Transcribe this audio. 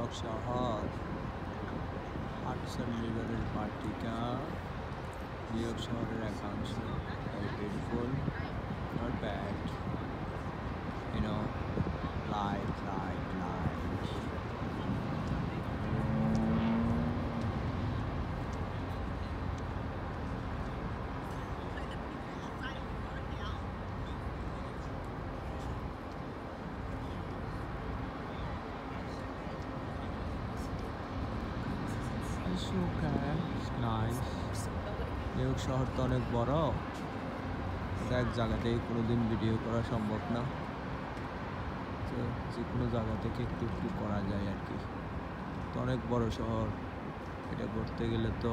York শহর Hudson রিভারের Vatika new York শহরের একাংশ very beautiful not bad you know like it's okay it's nice new York শহর তো অনেক বড় এক জায়গাতেই কোনোদিন ভিডিও করা সম্ভব না তো যে কোনো জায়গা থেকে একটু করা যায় আর কি তো অনেক বড় শহর এটা করতে গেলে তো